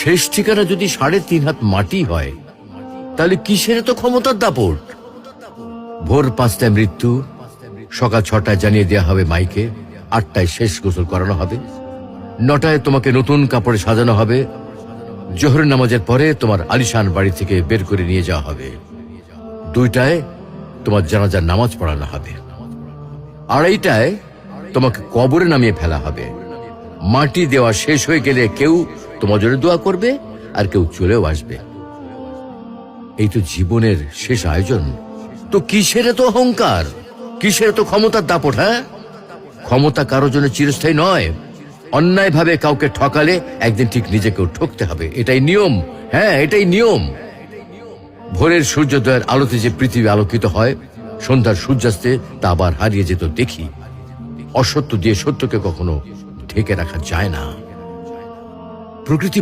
শেষ ঠিকানা যদি 3.5 হাত মাটি হয়, তাহলে কিসের তো ক্ষমতার দাপট? ভোর 5টায় মৃত্যু, সকাল 6টায় জানিয়ে দেওয়া হবে মাইকে, 8টায় শেষ গোসল করানো হবে, 9টায় তোমাকে নতুন কাপড়ে সাজানো হবে, জোহরের নামাজের পরে তোমার আলিশান বাড়ি থেকে বের করে নিয়ে যাওয়া হবে, 2টায় তোমার জানাজার নামাজ পড়ানো হবে, 2:30টায় তোমাকে কবরে নামিয়ে ফেলা হবে। মাটি দেওয়া শেষ হয়ে গেলে কেউ তোমার জন্য দোয়া করবে, আর কেউ চলেও আসবে। এই তো জীবনের শেষ আয়োজন। তো কিসের তো অহংকার, কিসের তো ক্ষমতার দাপট? হ্যাঁ, ক্ষমতা কারো জন্য চিরস্থায়ী নয়। অন্যায় ভাবে কাউকে ঠকালে একদিন ঠিক নিজেকেও ঠকতে হবে, এটাই নিয়ম। হ্যাঁ, এটাই নিয়ম। ভোরের সূর্যোদয়ের আলোতে যে পৃথিবী আলোকিত হয়, সন্ধ্যার সূর্যাস্তে তা আবার হারিয়ে যেত দেখি। অসত্য দিয়ে সত্যকে কখনো ঢেকে রাখা যায় না। প্রকৃতি